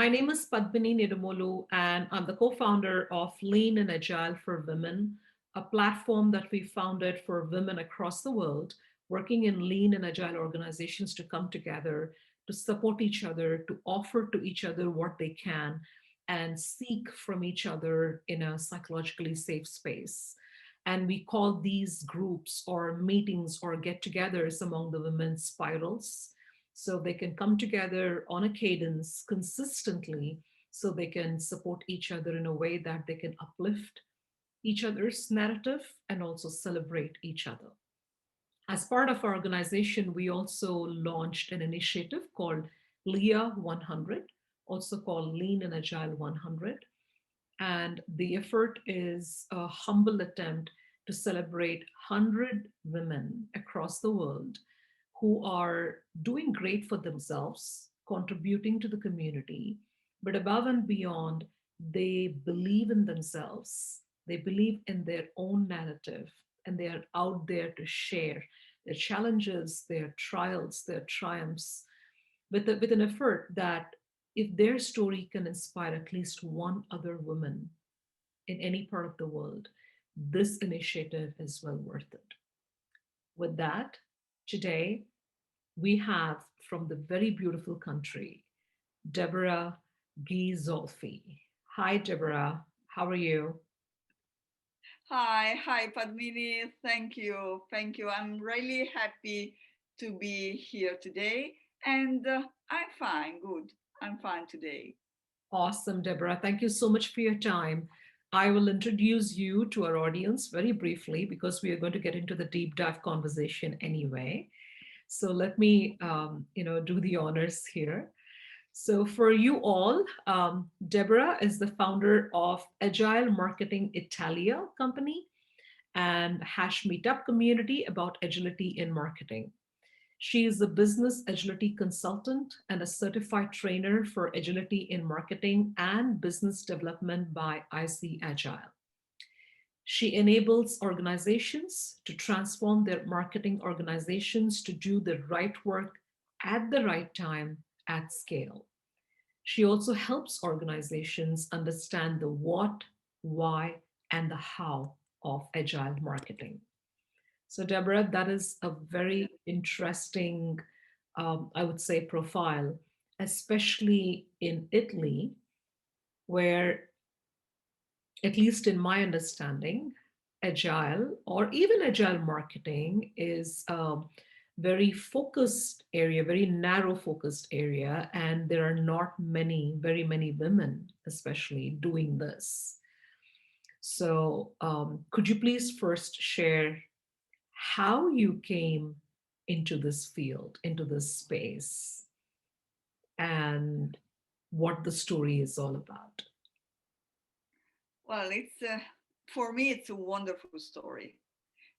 My name is Padmini Nidumolu, and I'm the co-founder of Lean and Agile for Women, a platform that we founded for women across the world working in lean and agile organizations to come together, to support each other, to offer to each other what they can, and seek from each other in a psychologically safe space. And we call these groups or meetings or get-togethers among the women spirals, so they can come together on a cadence consistently, so they can support each other in a way that they can uplift each other's narrative and also celebrate each other. As part of our organization, we also launched an initiative called LIA100, also called Lean and Agile 100. And the effort is a humble attempt to celebrate 100 women across the world who are doing great for themselves, contributing to the community, but above and beyond, they believe in themselves, they believe in their own narrative, and they are out there to share their challenges, their trials, their triumphs, with an effort that if their story can inspire at least one other woman in any part of the world, this initiative is well worth it. With that, today we have from the very beautiful country, Deborah Ghisolfi. Hi, Deborah. How are you? Hi, Padmini. Thank you. I'm really happy to be here today, and I'm fine. Good. I'm fine today. Awesome, Deborah. Thank you so much for your time. I will introduce you to our audience very briefly because we are going to get into the deep dive conversation anyway. So let me, do the honors here. So for you all, Deborah is the founder of Agile Marketing Italia company and Hash Meetup community about agility in marketing. She is a business agility consultant and a certified trainer for agility in marketing and business development by ICAgile. She enables organizations to transform their marketing organizations to do the right work at the right time at scale. She also helps organizations understand the what, why, and the how of agile marketing. So, Deborah, that is a very interesting, I would say, profile, especially in Italy, where, at least in my understanding, agile or even agile marketing is a very focused area, very narrow focused area, and there are not many, very many women, especially doing this. So, could you please first share how you came into this field, into this space, and what the story is all about? Well, it's for me it's a wonderful story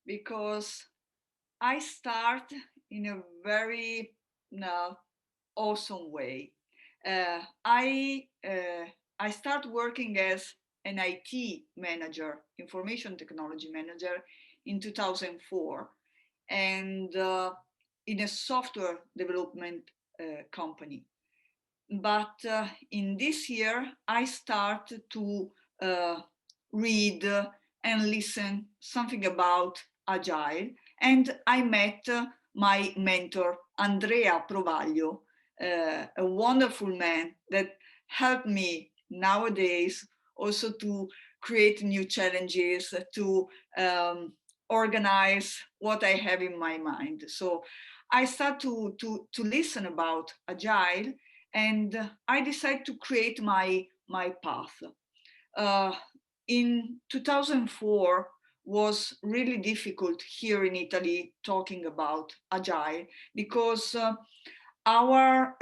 because I start in a very uh, awesome way. Uh, I uh, I start working as an IT manager, information technology manager, in 2004, and in a software development company. But in this year, I start to uh, read and listen something about Agile, and I met my mentor Andrea Provaglio, a wonderful man that helped me nowadays also to create new challenges, to organize what I have in my mind. So I start to listen about Agile, and I decided to create my path. Uh, in 2004 was really difficult here in Italy talking about Agile because our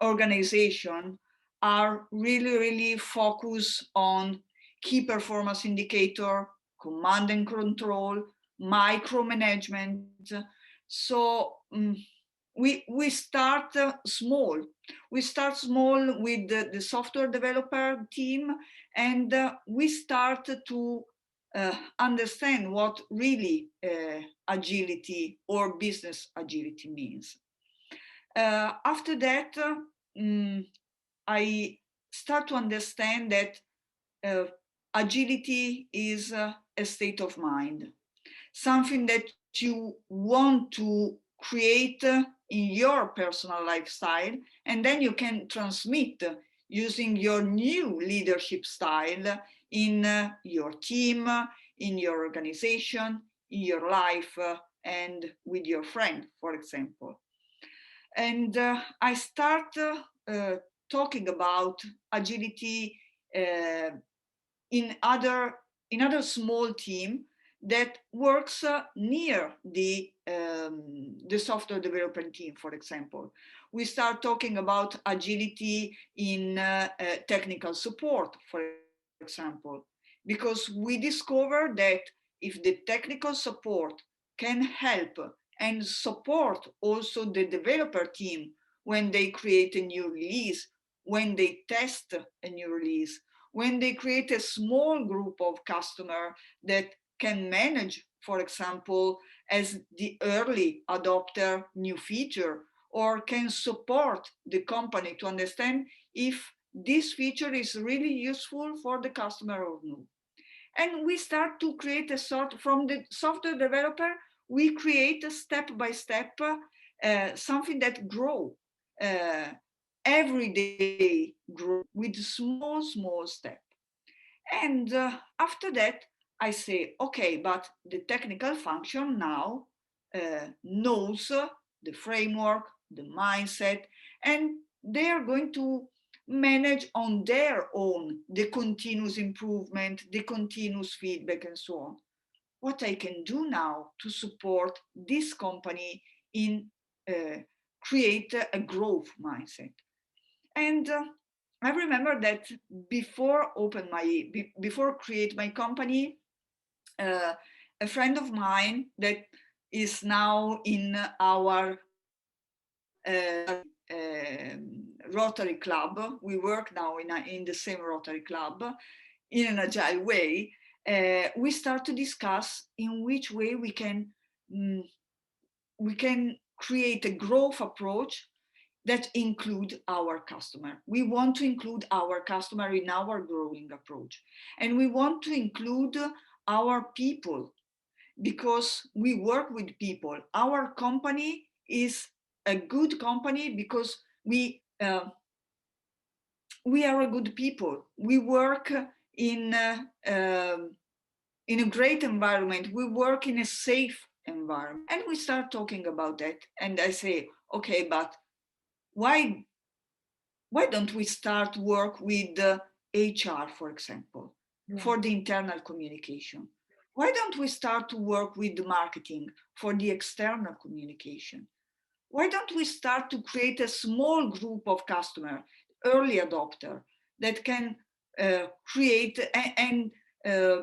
organization are really focused on key performance indicator, command and control, micromanagement. So we start small. We start small with the software developer team, and we start to understand what really agility or business agility means. After that, I start to understand that uh, agility is a state of mind, something that you want to create in your personal lifestyle, and then you can transmit using your new leadership style in your team, in your organization, in your life, and with your friend, for example. And I start talking about agility uh, in other small team that works near the software development team, for example. We start talking about agility in technical support, for example, because we discover that if the technical support can help and support also the developer team when they create a new release, when they test a new release, when they create a small group of customers that can manage, for example, as the early adopter new feature, or can support the company to understand if this feature is really useful for the customer or no. And we start to create a sort, from the software developer, we create a step by step something that grow uh, every day, grow with small step. And after that, I say, okay, but the technical function now knows the framework, the mindset, and they are going to manage on their own the continuous improvement, the continuous feedback, and so on. What I can do now to support this company in uh, create a growth mindset. And I remember that before create my company, uh, a friend of mine that is now in our Rotary Club. We work now in the same Rotary Club in an agile way. We start to discuss in which way mm, we can create a growth approach that include our customer. We want to include our customer in our growing approach. And we want to include our people because we work with people. Our company is a good company because we are a good people. We work in in a great environment. We work in a safe environment. And we start talking about that. And I say, okay, but why don't we start work with the HR, for example, for the internal communication? Why don't we start to work with the marketing for the external communication? Why don't we start to create a small group of customer, early adopter, that can create and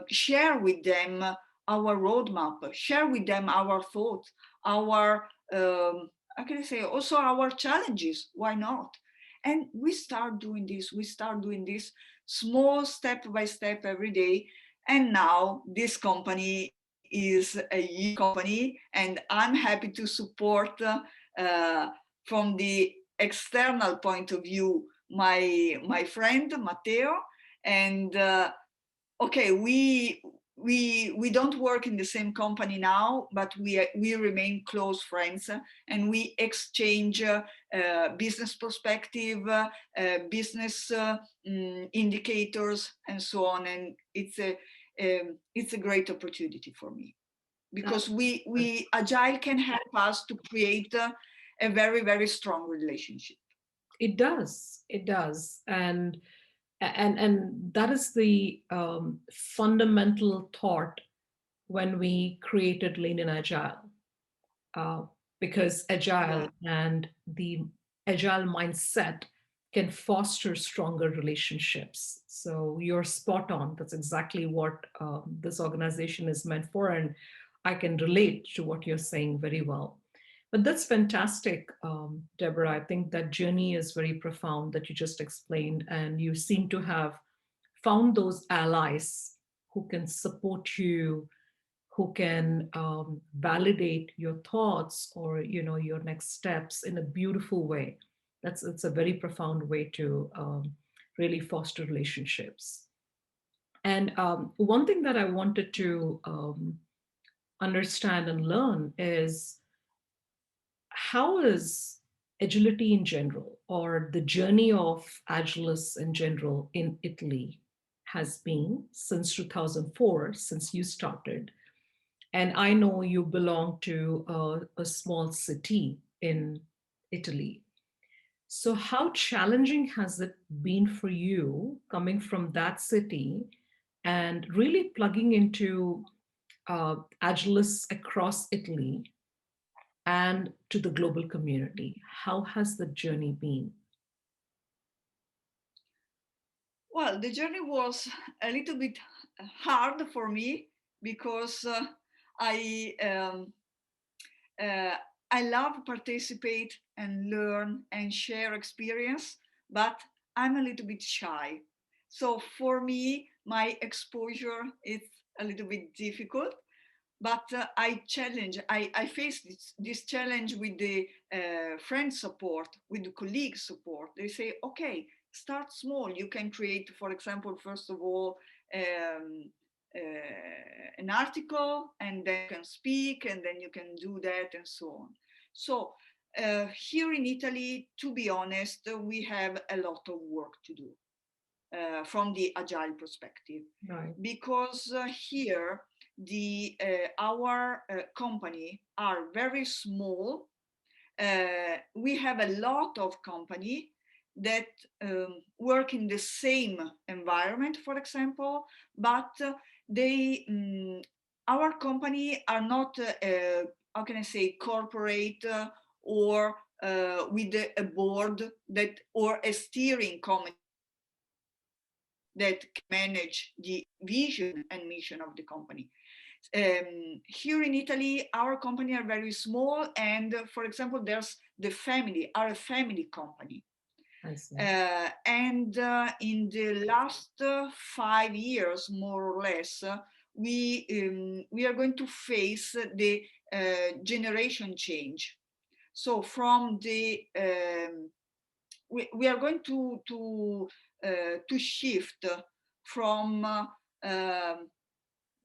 share with them our roadmap, share with them our thoughts, our, how can I say, also our challenges, why not? And we start doing this small step by step every day. And now this company is a huge company, and I'm happy to support from the external point of view my friend Matteo. And okay, we don't work in the same company now, but we remain close friends, and we exchange business perspective, business indicators, and so on. And it's a great opportunity for me because we agile can help us to create a very strong relationship. It does. It does. And that is the fundamental thought when we created Lean and Agile, uh, because Agile Yeah. and the Agile mindset can foster stronger relationships. So you're spot on. That's exactly what this organization is meant for. And I can relate to what you're saying very well. But that's fantastic, Deborah. I think that journey is very profound that you just explained. And you seem to have found those allies who can support you, who can validate your thoughts or your next steps in a beautiful way. It's a very profound way to really foster relationships. And one thing that I wanted to understand and learn is how is agility in general, or the journey of agilists in general in Italy, has been since 2004, since you started. And I know you belong to a small city in Italy. So, how challenging has it been for you coming from that city and really plugging into agilists across Italy and to the global community? How has the journey been? Well, the journey was a little bit hard for me because I um, uh, I love participate and learn and share experience, but I'm a little bit shy. So for me, my exposure is a little bit difficult. But I face this challenge with the friend support, with the colleague support. They say, okay, start small. You can create, for example, first of all, um, an article, and then you can speak, and then you can do that, and so on. So here in Italy, to be honest, we have a lot of work to do from the agile perspective, Right. because here the our company are very small. We have a lot of company that work in the same environment, for example, but they our company are not how can I say, corporate, or with a board that, or a steering committee that can manage the vision and mission of the company. Here in Italy, our company are very small, and for example, there's the family, are a family company. I see. And in the last 5 years, more or less, we are going to face the generation change. So from the we are going to shift from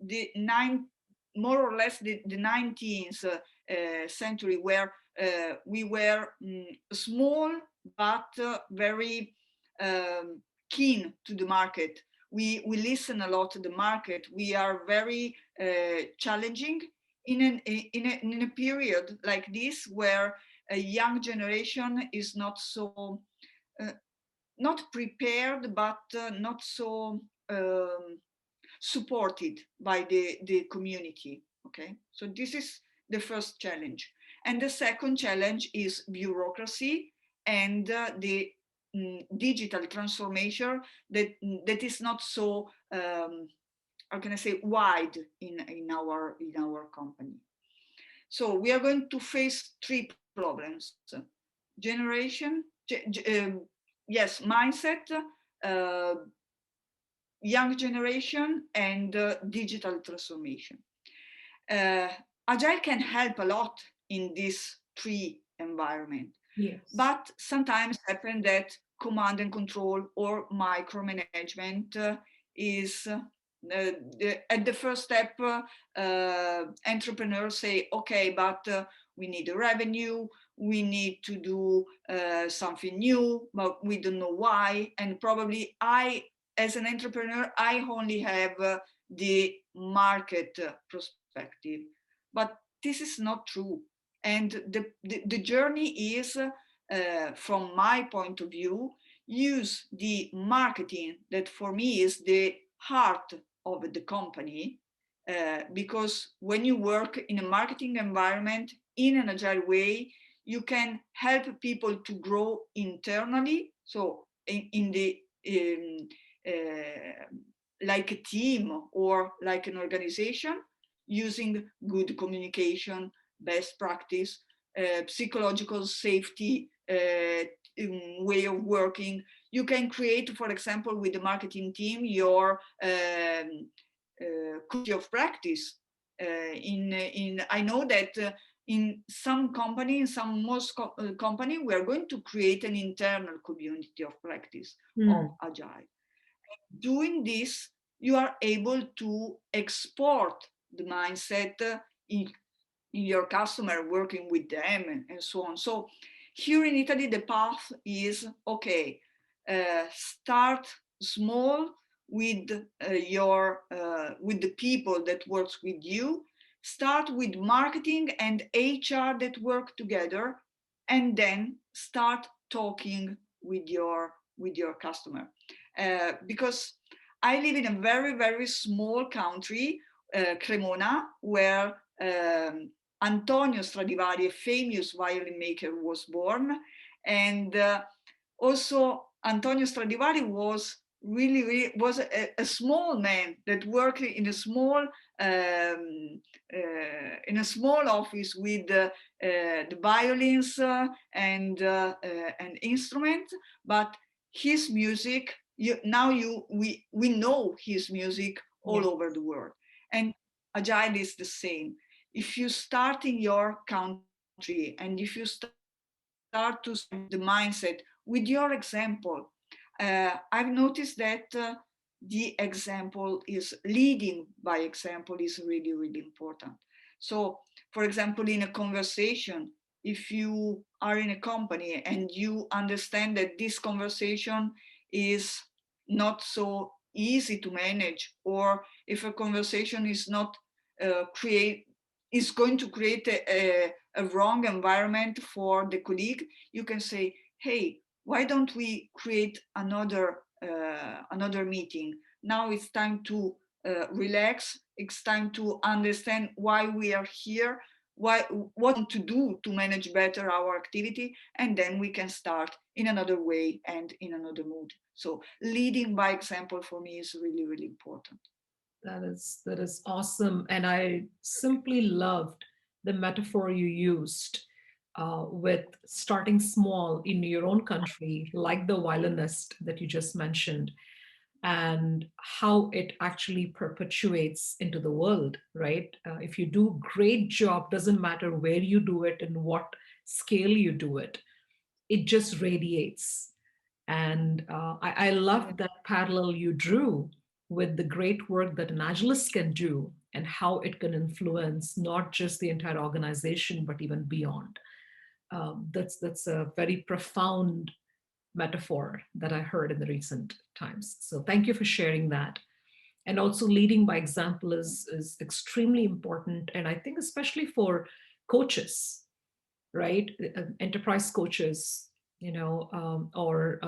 the more or less the 19th century, where we were small but very keen to the market. We listen a lot to the market. We are very challenging in a period like this, where a young generation is not so uh, not prepared, but not so supported by the community. Okay, so this is the first challenge. And the second challenge is bureaucracy and the digital transformation that is not so how can I say, wide in our company. So we are going to face three problems: generation, yes, mindset, uh, young generation, and digital transformation. Uh, Agile can help a lot in this three environment, Yes. but sometimes happen that command and control or micromanagement is at the first step. Entrepreneurs say, okay, but we need a revenue, we need to do something new, but we don't know why. And probably as an entrepreneur, I only have the market perspective. But this is not true. And the journey is, from my point of view, use the marketing that for me is the heart of the company. Because when you work in a marketing environment in an agile way, you can help people to grow internally. So in the uh, like a team or like an organization, using good communication, best practice, psychological safety, way of working. You can create, for example, with the marketing team, your community of practice. I know that in some company, in some most company, we are going to create an internal community of practice of Hmm. Agile. Doing this, you are able to export the mindset in your customer, working with them, and so on. So here in Italy, the path is okay. Start small with with the people that works with you. Start with marketing and HR that work together, and then start talking with your customer. Because I live in a very small country, Cremona, where Antonio Stradivari, a famous violin maker, was born, and also Antonio Stradivari was really was a small man that worked in a small office with the violins and instruments, but his music we know his music all Yeah. over the world, and Agile is the same. If you start in your country and if you start to spread the mindset with your example, I've noticed that the example is leading by example is really important. So, for example, in a conversation, if you are in a company and you understand that this conversation is not so easy to manage, or if a conversation is not create is going to create a wrong environment for the colleague, you can say, hey, why don't we create another meeting? Now it's time to relax. It's time to understand why we are here, why what to do to manage better our activity, and then we can start in another way and in another mood. So leading by example for me is really important. That is awesome. And I simply loved the metaphor you used with starting small in your own country, like the violinist that you just mentioned, and how it actually perpetuates into the world, right? If you do great job, doesn't matter where you do it and what scale you do it, it just radiates. And I love Yeah. that parallel you drew with the great work that an agilist can do and how it can influence not just the entire organization, but even beyond. That's a very profound metaphor that I heard in the recent times. So thank you for sharing that. And also leading by example is extremely important. And I think especially for coaches, right? Enterprise coaches, or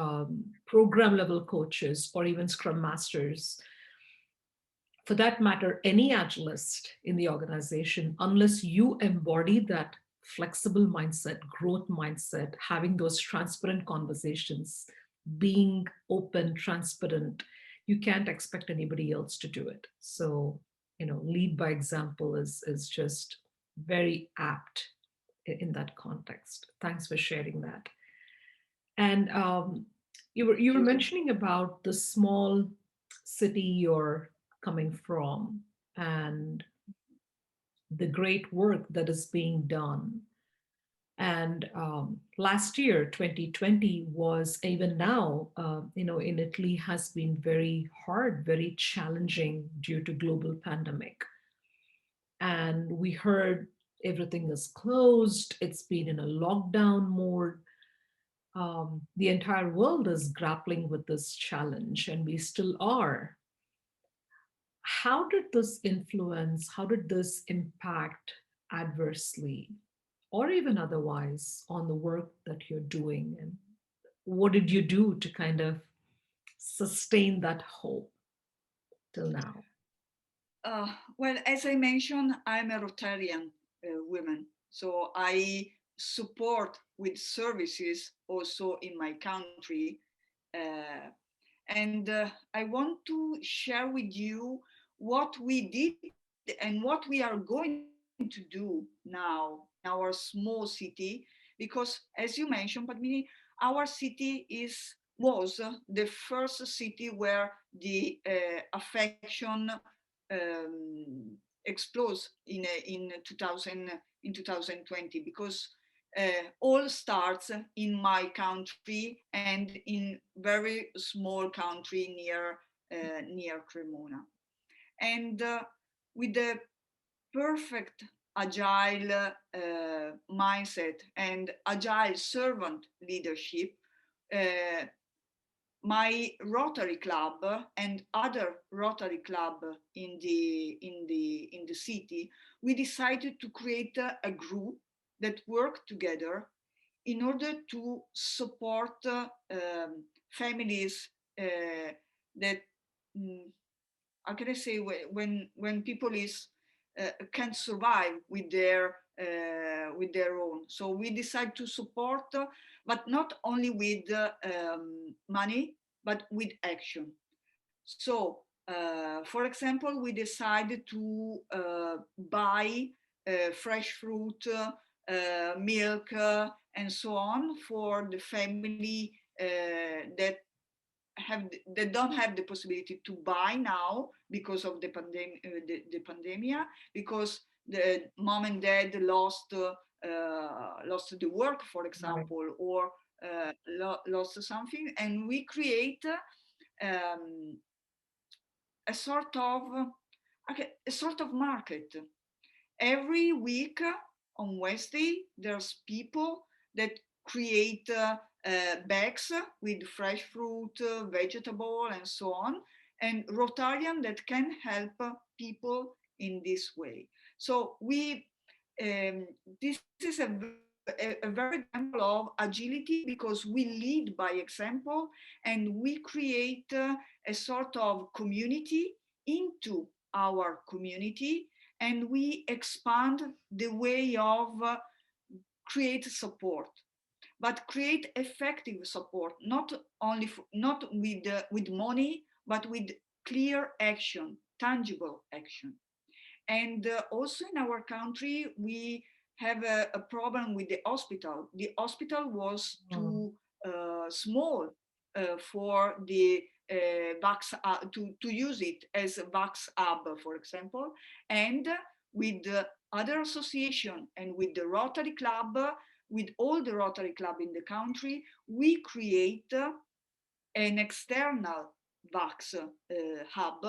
program level coaches, or even scrum masters, for that matter, any agilist in the organization, unless you embody that flexible mindset, growth mindset, having those transparent conversations, being open, transparent, you can't expect anybody else to do it. So, lead by example is just very apt in that context. Thanks for sharing that. And you were Thank you. mentioning about the small city you're coming from and the great work that is being done. And last year, 2020, was even now, in Italy, has been very hard, very challenging due to global pandemic. And we heard everything is closed. It's been in a lockdown mode. The entire world is grappling with this challenge, and we still are. How did this influence, how did this impact adversely or even otherwise on the work that you're doing? And what did you do to kind of sustain that hope till now? Well, as I mentioned, I'm a Rotarian woman, so I support with services also in my country. Uh, and I want to share with you what we did and what we are going to do now in our small city, because as you mentioned, Padmini, our city was the first city where the affection explodes in 2000 in 2020, because all starts in my country and in very small country near Cremona. And with the perfect agile mindset and agile servant leadership, uh, my Rotary Club and other Rotary Club in the city, we decided to create a group that work together in order to support families that how can I say, when people is can survive with their own. So we decide to support, but not only with money, but with action. So, for example, we decided to buy fresh fruit, milk, and so on for the family that don't have the possibility to buy now because of the pandemic, because the mom and dad lost the work, for Right. example, or lost something, and we create um, a sort of okay, a sort of market. Every week on Wednesday, there's people that create bags with fresh fruit, vegetable, and so on, and Rotarian that can help people in this way. So we this is a very good example of agility, because we lead by example and we create a sort of community into our community, and we expand the way of create support, but create effective support, not only not with money, but with clear action, tangible action. And also in our country, we have a problem with the hospital. The hospital was Mm. too small for the to use it as a Vax hub, for example. And with the other association and with the Rotary Club, with all the Rotary Club in the country, we create an external Vax hub,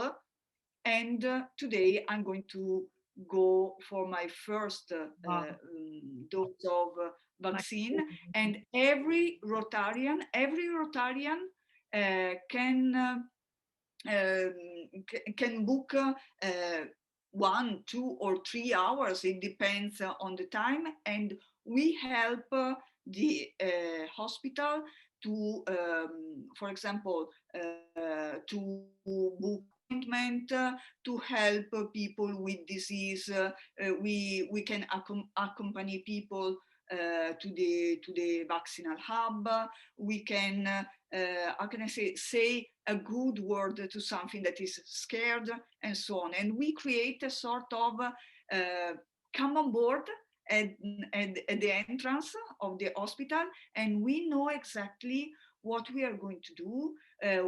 and today I'm going to go for my first Wow. dose of Nice. vaccine. And every Rotarian can book 1, 2, or 3 hours. It depends on the time, and we help the hospital to, for example, to book appointment, to help people with disease. We can accompany people to the vaccinal hub. We can how can I say a good word to something that is scared, and so on. And we create a sort of come on board at, at the entrance of the hospital, and we know exactly what we are going to do,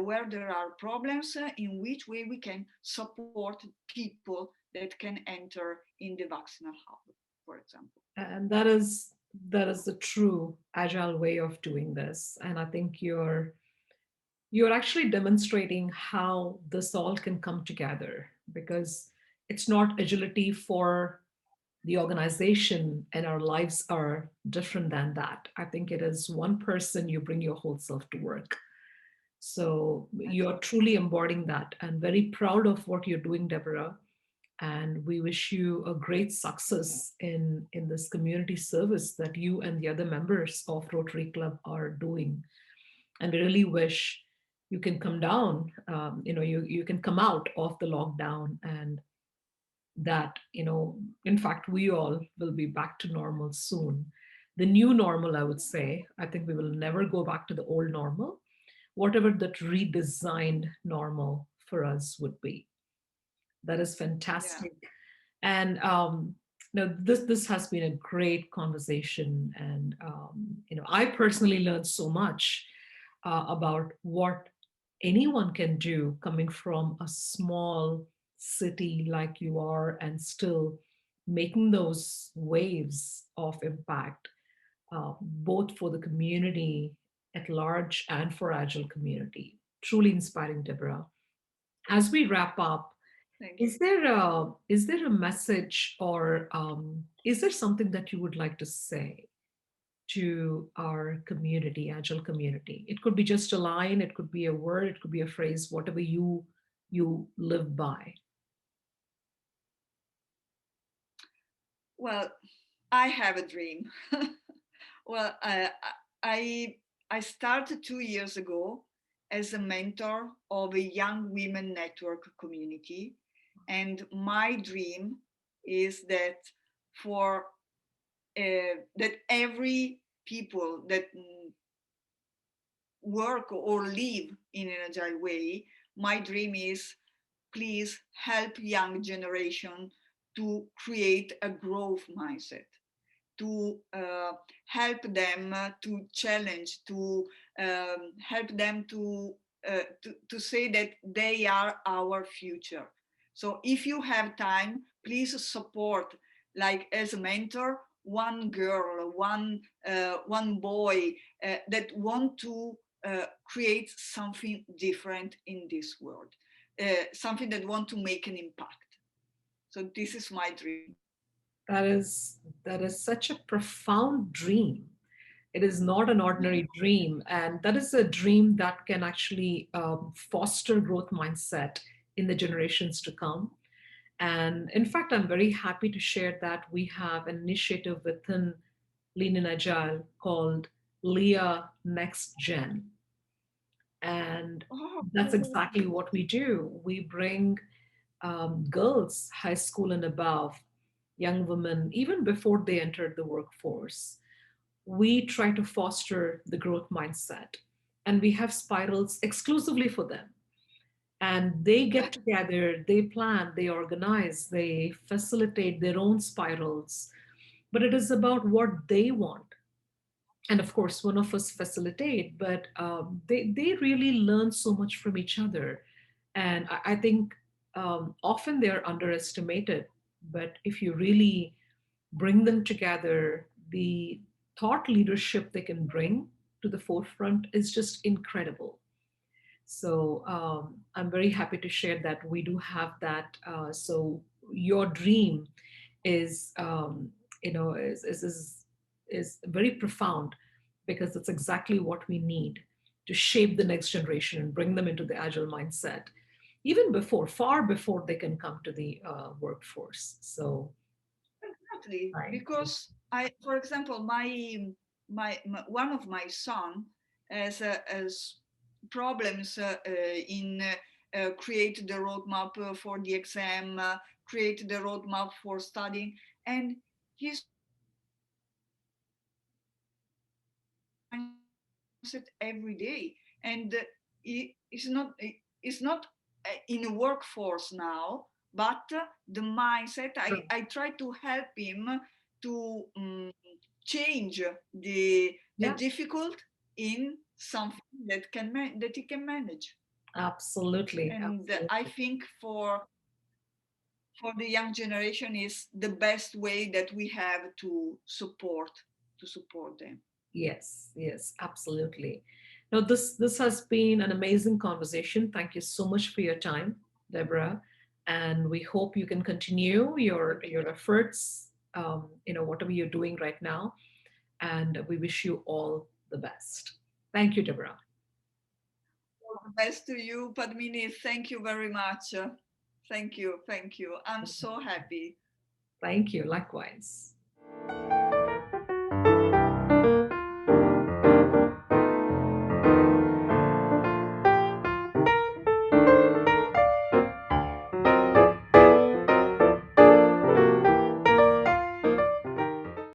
where there are problems, in which way we can support people that can enter in the vaccinal hub, for example. And that is the true agile way of doing this. And I think you're actually demonstrating how this all can come together, because it's not agility for the organization, and our lives are different than that. I think it is one person, you bring your whole self to work. So you're truly embodying that, and very proud of what you're doing, Deborah. And we wish you a great success in this community service that you and the other members of Rotary Club are doing. And we really wish you can come down, you can come out of the lockdown, and that, in fact, we all will be back to normal soon. The new normal, I would say, I think we will never go back to the old normal, whatever that redesigned normal for us would be. That is Yeah. fantastic. And no, this has been a great conversation, and I personally learned so much about what anyone can do coming from a small city like you are and still making those waves of impact, both for the community at large and for Agile community. Truly inspiring, Deborah. As we wrap up, Thank you. is there a message, or is there something that you would like to say to our community, Agile community? It could be just a line, it could be a word, it could be a phrase, whatever you live by. Well, I have a dream. Well, I I started 2 years ago as a mentor of a young women network community, and my dream is that for that every people that work or live in an agile way, my dream is please help young generation to create a growth mindset, to help them to challenge, to help them to say that they are our future. So if you have time, please support, like as a mentor, one girl, one boy that want to create something different in this world, something that want to make an impact. So this is my dream. That is such a profound dream. It is not an ordinary dream, and that is a dream that can actually foster growth mindset in the generations to come. And in fact, I'm very happy to share that we have an initiative within Lean in Agile called LIA Next Gen. And that's Oh, exactly what we do. We bring girls, high school and above, young women, even before they entered the workforce. We try to foster the growth mindset. And we have spirals exclusively for them. And they get together, they plan, they organize, they facilitate their own spirals. But it is about what they want. And of course, one of us facilitate, but they really learn so much from each other. And I think often they're underestimated. But if you really bring them together, the thought leadership they can bring to the forefront is just incredible. So I'm very happy to share that we do have that. So your dream is, is very profound, because it's exactly what we need to shape the next generation and bring them into the agile mindset, even before, far before they can come to the workforce. So exactly. I, Because for example, my one of my son has problems in create the roadmap for the exam, create the roadmap for studying, and he's trying to change his mindset every day. And it's not in a workforce now, but the mindset, I try to help him to change the yeah, difficult in something that that he can manage. absolutely, And I absolutely. think for the young generation is the best way that we have to support them. Yes, yes, absolutely. Now, this has been an amazing conversation. Thank you so much for your time, Deborah, and we hope you can continue your Thank you. your efforts. Whatever you're doing right now, and we wish you all the best. Thank you, Deborah. All the best to you, Padmini. Thank you very much. Thank you. Thank you. I'm so happy. Thank you. Likewise.